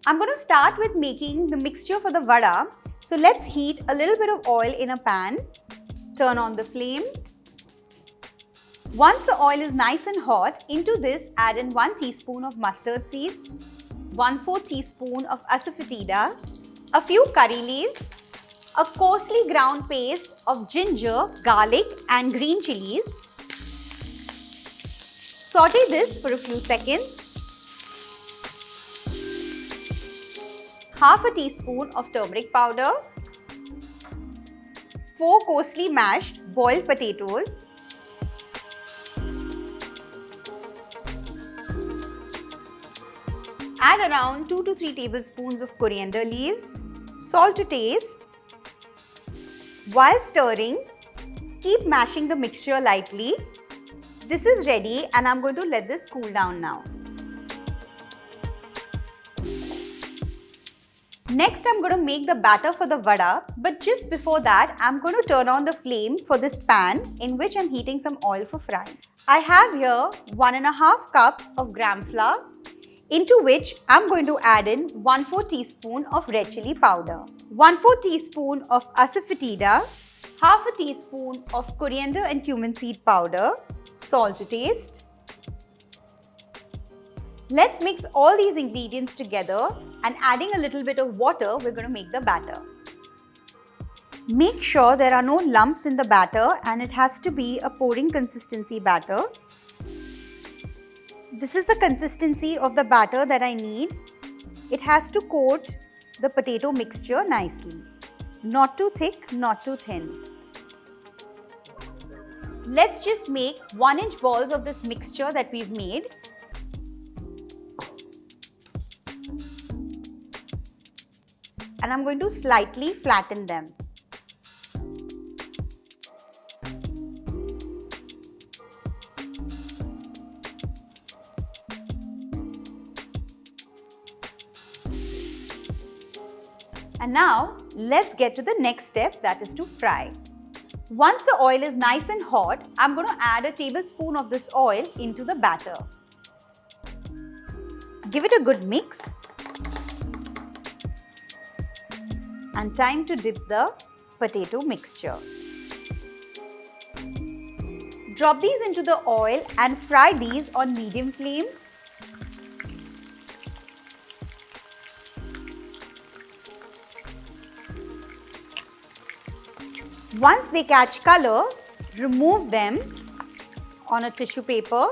I'm going to start with making the mixture for the vada. So let's heat a little bit of oil in a pan. Turn on the flame. Once the oil is nice and hot, into this add in 1 teaspoon of mustard seeds, 1/4 teaspoon of Asafoetida, a few curry leaves, a coarsely ground paste of ginger, garlic and green chillies. Saute this for a few seconds. Half a teaspoon of turmeric powder, 4 coarsely mashed boiled potatoes, add around 2 to 3 tablespoons of coriander leaves, salt to taste. While stirring, keep mashing the mixture lightly. This is ready and I'm going to let this cool down now. Next, I'm going to make the batter for the vada, but just before that, I'm going to turn on the flame for this pan in which I'm heating some oil for frying. I have here 1½ cups of gram flour, into which I'm going to add in 1/4 teaspoon of red chilli powder, 1/4 teaspoon of Asafoetida, half a teaspoon of coriander and cumin seed powder, salt to taste. Let's mix all these ingredients together and adding a little bit of water, we're going to make the batter. Make sure there are no lumps in the batter and it has to be a pouring consistency batter. This is the consistency of the batter that I need. It has to coat the potato mixture nicely. Not too thick, not too thin. Let's just make 1-inch balls of this mixture that we've made. And I'm going to slightly flatten them. And now, let's get to the next step, that is to fry. Once the oil is nice and hot, I'm going to add a tablespoon of this oil into the batter. Give it a good mix. And time to dip the potato mixture. Drop these into the oil and fry these on medium flame. Once they catch color, remove them on a tissue paper.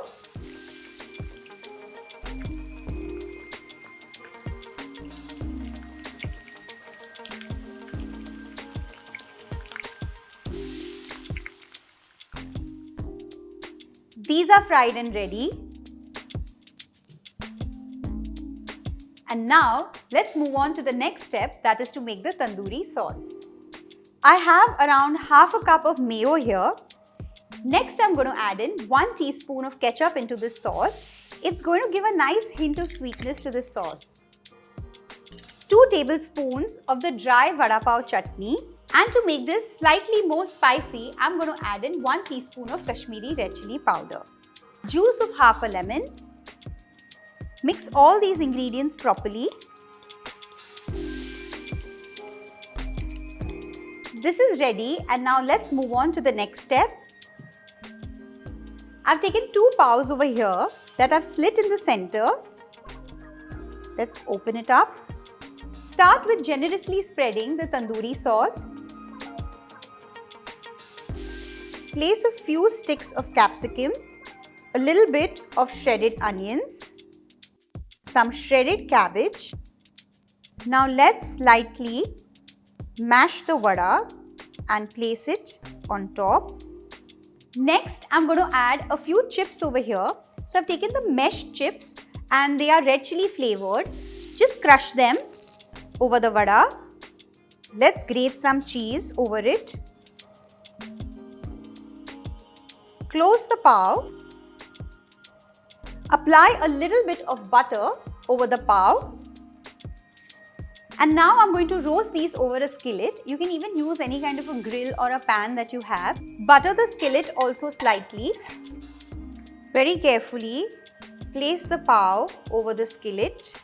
These are fried and ready. And now, let's move on to the next step, that is to make the tandoori sauce. I have around half a cup of mayo here. Next, I'm going to add in 1 teaspoon of ketchup into this sauce. It's going to give a nice hint of sweetness to this sauce. 2 tablespoons of the dry Vada Pav Chutney. And to make this slightly more spicy, I'm going to add in 1 teaspoon of Kashmiri red chilli powder. Juice of half a lemon. Mix all these ingredients properly. This is ready and now let's move on to the next step. I've taken 2 pavs over here that I've slit in the center. Let's open it up. Start with generously spreading the tandoori sauce. Place a few sticks of capsicum, a little bit of shredded onions, some shredded cabbage. Now let's lightly mash the vada and place it on top. Next, I'm going to add a few chips over here. So I've taken the mesh chips and they are red chilli flavored. Just crush them over the vada. Let's grate some cheese over it. Close the pav. Apply a little bit of butter over the pav. And now I'm going to roast these over a skillet. You can even use any kind of a grill or a pan that you have. Butter the skillet also slightly. Very carefully place the pav over the skillet.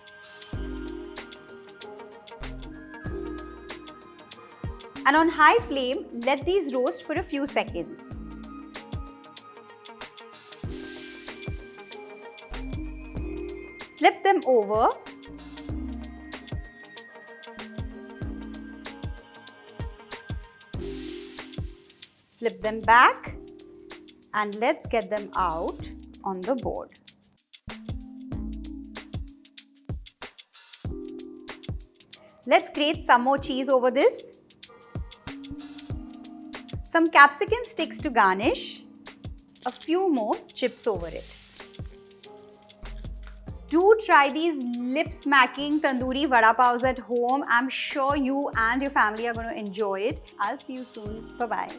And on high flame, let these roast for a few seconds. Flip them over. Flip them back and let's get them out on the board. Let's grate some more cheese over this. Some capsicum sticks to garnish. A few more chips over it. Do try these lip-smacking Tandoori Vada Pavs at home. I'm sure you and your family are going to enjoy it. I'll see you soon. Bye-bye.